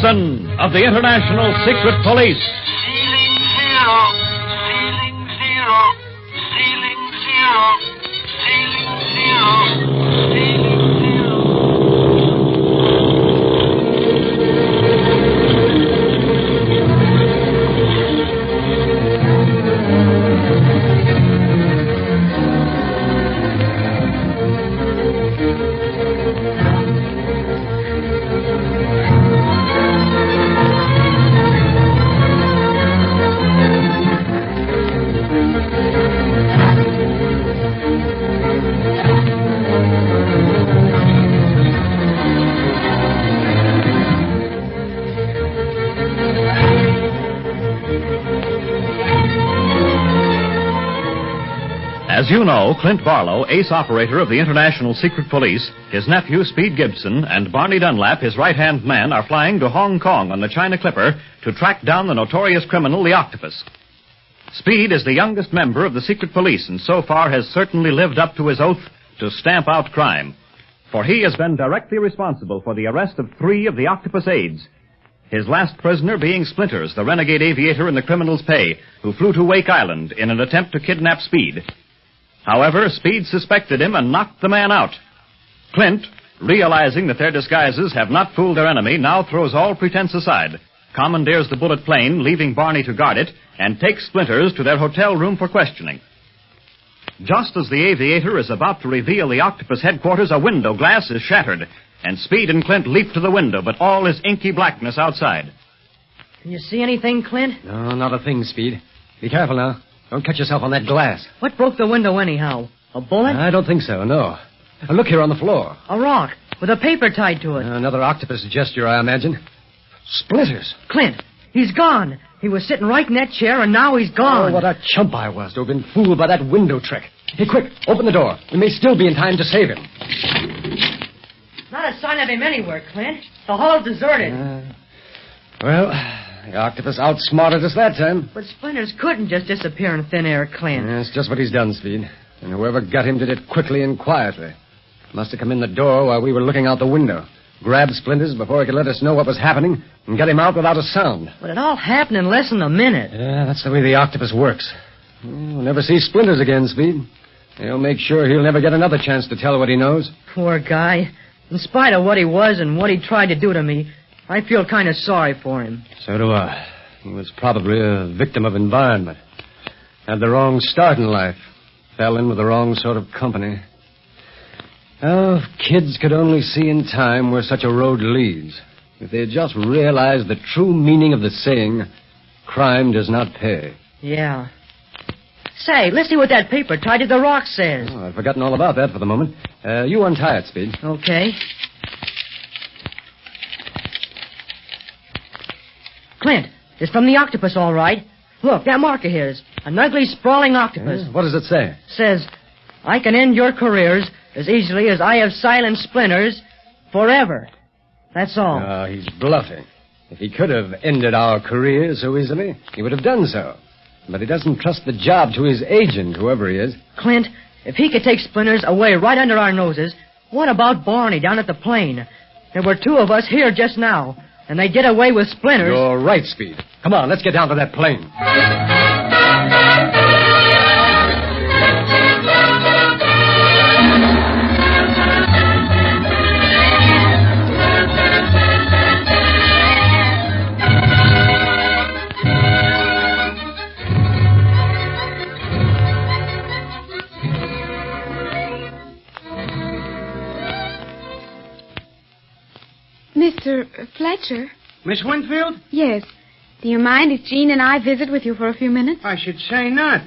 Gibson of the International Secret Police. Ceiling zero, ceiling zero, ceiling zero, ceiling zero, ceiling zero. As you know, Clint Barlow, ace operator of the International Secret Police, his nephew, Speed Gibson, and Barney Dunlap, his right-hand man, are flying to Hong Kong on the China Clipper to track down the notorious criminal, the Octopus. Speed is the youngest member of the Secret Police and so far has certainly lived up to his oath to stamp out crime. For he has been directly responsible for the arrest of 3 of the Octopus aides, his last prisoner being Splinters, the renegade aviator in the criminal's pay, who flew to Wake Island in an attempt to kidnap Speed. However, Speed suspected him and knocked the man out. Clint, realizing that their disguises have not fooled their enemy, now throws all pretense aside, commandeers the bullet plane, leaving Barney to guard it, and takes Splinters to their hotel room for questioning. Just as the aviator is about to reveal the Octopus headquarters, a window glass is shattered, and Speed and Clint leap to the window, but all is inky blackness outside. Can you see anything, Clint? No, not a thing, Speed. Be careful now. Don't cut yourself on that glass. What broke the window anyhow? A bullet? I don't think so, no. Look here on the floor. A rock with a paper tied to it. Another octopus gesture, I imagine. Splinters. Clint, he's gone. He was sitting right in that chair, and now he's gone. Oh, what a chump I was to have been fooled by that window trick. Hey, quick, open the door. We may still be in time to save him. Not a sign of him anywhere, Clint. The hall's deserted. Well, the octopus outsmarted us that time. But Splinters couldn't just disappear in thin air, Clint. That's just what he's done, Speed. And whoever got him did it quickly and quietly. Must have come in the door while we were looking out the window. Grabbed Splinters before he could let us know what was happening and got him out without a sound. But it all happened in less than a minute. Yeah, that's the way the octopus works. We'll never see Splinters again, Speed. He'll make sure he'll never get another chance to tell what he knows. Poor guy. In spite of what he was and what he tried to do to me, I feel kind of sorry for him. So do I. He was probably a victim of environment. Had the wrong start in life. Fell in with the wrong sort of company. Oh, if kids could only see in time where such a road leads. If they just realized the true meaning of the saying, crime does not pay. Yeah. Say, let's see what that paper tied to the rock says. Oh, I'd forgotten all about that for the moment. You untie it, Speed. Okay. Clint, it's from the octopus, all right. Look, that mark of his. An ugly, sprawling octopus. What does it say? Says, I can end your careers as easily as I have silenced Splinters forever. That's all. Oh, he's bluffing. If he could have ended our careers so easily, he would have done so. But he doesn't trust the job to his agent, whoever he is. Clint, if he could take Splinters away right under our noses, what about Barney down at the plane? There were 2 of us here just now, and they get away with Splinters. You're right, Speed. Come on, let's get down to that plane. Mr. Fletcher? Miss Winfield? Yes. Do you mind if Jean and I visit with you for a few minutes? I should say not.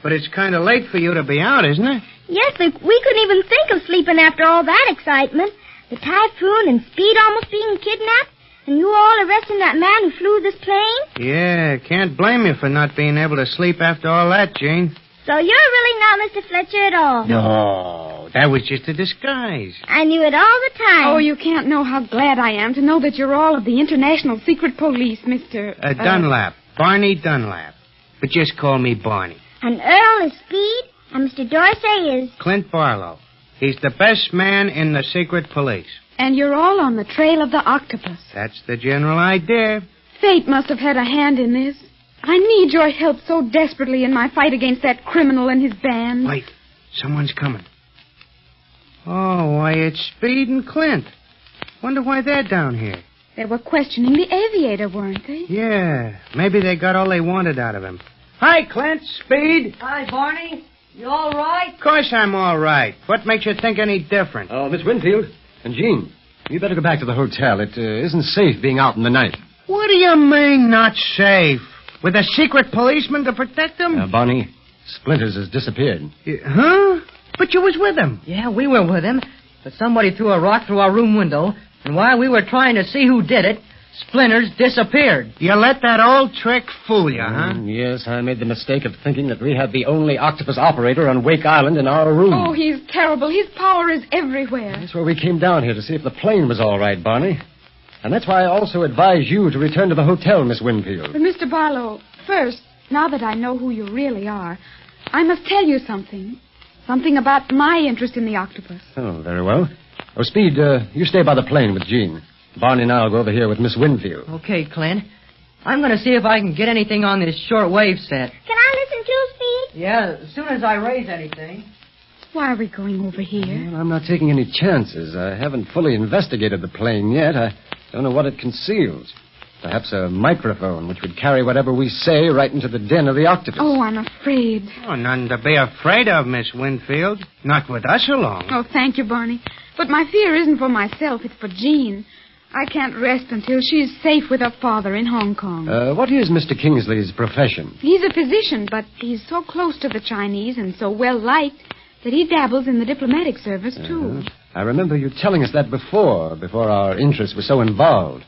But it's kind of late for you to be out, isn't it? Yes, we couldn't even think of sleeping after all that excitement. The typhoon and Speed almost being kidnapped, and you all arresting that man who flew this plane. Yeah, can't blame you for not being able to sleep after all that, Jane. So you're really not Mr. Fletcher at all. No, that was just a disguise. I knew it all the time. Oh, you can't know how glad I am to know that you're all of the International Secret Police, Mr. Dunlap. Barney Dunlap. But just call me Barney. And Earl is Speed, and Mr. Dorsey is... Clint Barlow. He's the best man in the Secret Police. And you're all on the trail of the octopus. That's the general idea. Fate must have had a hand in this. I need your help so desperately in my fight against that criminal and his band. Wait, someone's coming. Oh, why, it's Speed and Clint. Wonder why they're down here. They were questioning the aviator, weren't they? Yeah, maybe they got all they wanted out of him. Hi, Clint, Speed. Hi, Barney. You all right? Of course I'm all right. What makes you think any different? Oh, Miss Winfield and Jean, you better go back to the hotel. It isn't safe being out in the night. What do you mean, not safe? With a secret policeman to protect them? Barney, Splinters has disappeared. Huh? But you was with him. Yeah, we were with him. But somebody threw a rock through our room window, and while we were trying to see who did it, Splinters disappeared. You let that old trick fool you, huh? Yes, I made the mistake of thinking that we had the only octopus operator on Wake Island in our room. Oh, he's terrible. His power is everywhere. That's why we came down here, to see if the plane was all right, Barney. And that's why I also advise you to return to the hotel, Miss Winfield. But, Mr. Barlow, first, now that I know who you really are, I must tell you something. Something about my interest in the octopus. Oh, very well. Oh, Speed, you stay by the plane with Jean. Barney and I'll go over here with Miss Winfield. Okay, Clint. I'm going to see if I can get anything on this shortwave set. Can I listen too, Speed? Yeah, as soon as I raise anything. Why are we going over here? Well, I'm not taking any chances. I haven't fully investigated the plane yet. I don't know what it conceals. Perhaps a microphone, which would carry whatever we say right into the den of the octopus. Oh, I'm afraid. Oh, nothing to be afraid of, Miss Winfield. Not with us along. Oh, thank you, Barney. But my fear isn't for myself, it's for Jean. I can't rest until she's safe with her father in Hong Kong. What is Mr. Kingsley's profession? He's a physician, but he's so close to the Chinese and so well-liked that he dabbles in the diplomatic service, too. I remember you telling us that before our interests were so involved,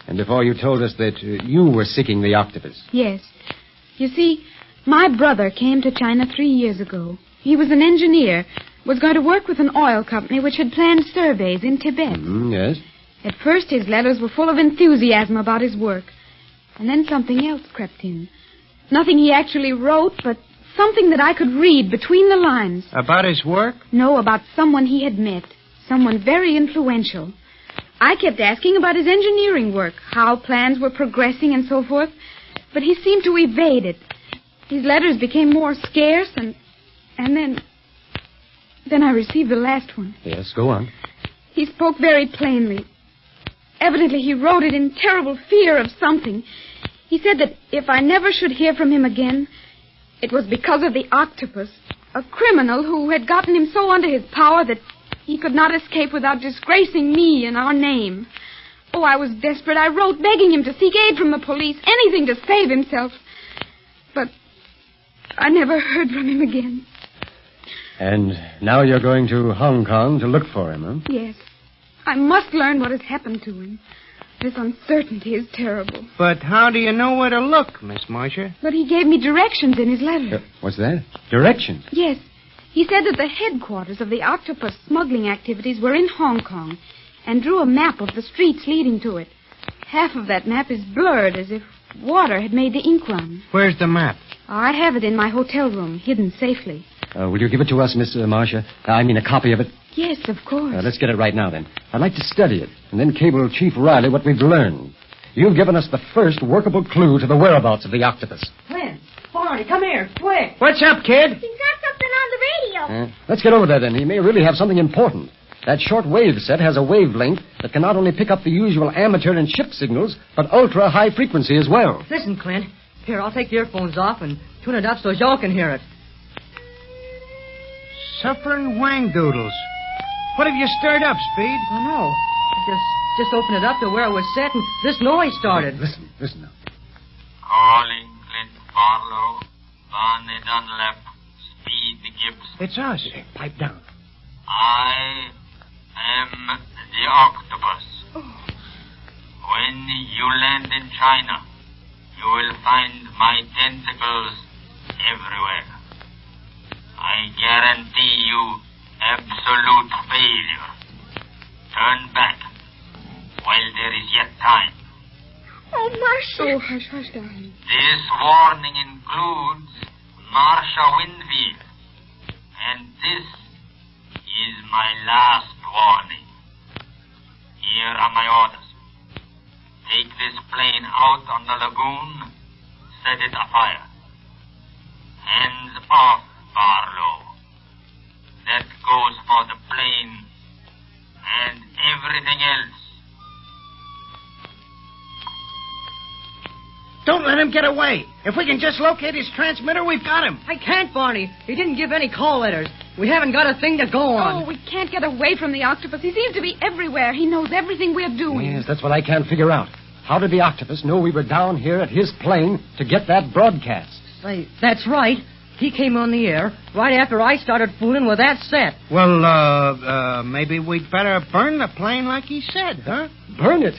and before you told us that you were seeking the octopus. Yes. You see, my brother came to China 3 years ago. He was an engineer, was going to work with an oil company which had planned surveys in Tibet. Yes. At first, his letters were full of enthusiasm about his work. And then something else crept in. Nothing he actually wrote, but something that I could read between the lines. About his work? No, about someone he had met. Someone very influential. I kept asking about his engineering work, how plans were progressing and so forth, but he seemed to evade it. His letters became more scarce, and then I received the last one. Yes, go on. He spoke very plainly. Evidently, he wrote it in terrible fear of something. He said that if I never should hear from him again, it was because of the octopus, a criminal who had gotten him so under his power that he could not escape without disgracing me and our name. Oh, I was desperate. I wrote begging him to seek aid from the police, anything to save himself. But I never heard from him again. And now you're going to Hong Kong to look for him, huh? Yes. I must learn what has happened to him. This uncertainty is terrible. But how do you know where to look, Miss Marcia? But he gave me directions in his letter. What's that? Directions? Yes. He said that the headquarters of the octopus smuggling activities were in Hong Kong and drew a map of the streets leading to it. Half of that map is blurred as if water had made the ink run. Where's the map? I have it in my hotel room, hidden safely. Will you give it to us, Miss Marcia? I mean, a copy of it? Yes, of course. Let's get it right now, then. I'd like to study it, and then cable Chief Riley what we've learned. You've given us the first workable clue to the whereabouts of the octopus. Clint, Barney, come here, quick. What's up, kid? He's got something on the radio. Let's get over there, then. He may really have something important. That short wave set has a wavelength that can not only pick up the usual amateur and ship signals, but ultra-high frequency as well. Listen, Clint. Here, I'll take the earphones off and tune it up so y'all can hear it. Suffering wang-doodles. What have you stirred up, Speed? Oh, no. I just opened it up to where it was set, and this noise started. Listen now. Calling Clint Barlow, Barney Dunlap, Speed Gibson. It's us. Hey, pipe down. I am the octopus. When you land in China, you will find my tentacles everywhere. I guarantee you absolute failure. Turn back while there is yet time. Oh, Marcia. Oh, hush, hush, darling. This warning includes Marcia Winfield. And this is my last warning. Here are my orders. Take this plane out on the lagoon. Set it afire. Hands off, Barlow. That goes for the plane and everything else. Don't let him get away. If we can just locate his transmitter, we've got him. I can't, Barney. He didn't give any call letters. We haven't got a thing to go on. Oh, we can't get away from the octopus. He seems to be everywhere. He knows everything we're doing. Yes, that's what I can't figure out. How did the octopus know we were down here at his plane to get that broadcast? Say, that's right. He came on the air right after I started fooling with that set. Well, maybe we'd better burn the plane like he said, huh? Burn it?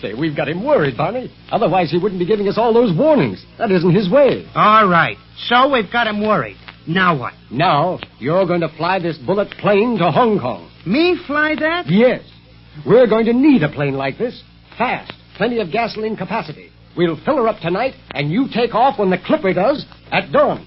Say, we've got him worried, Barney. Otherwise, he wouldn't be giving us all those warnings. That isn't his way. All right. So we've got him worried. Now what? Now, you're going to fly this bullet plane to Hong Kong. Me fly that? Yes. We're going to need a plane like this. Fast. Plenty of gasoline capacity. We'll fill her up tonight, and you take off when the Clipper does at dawn.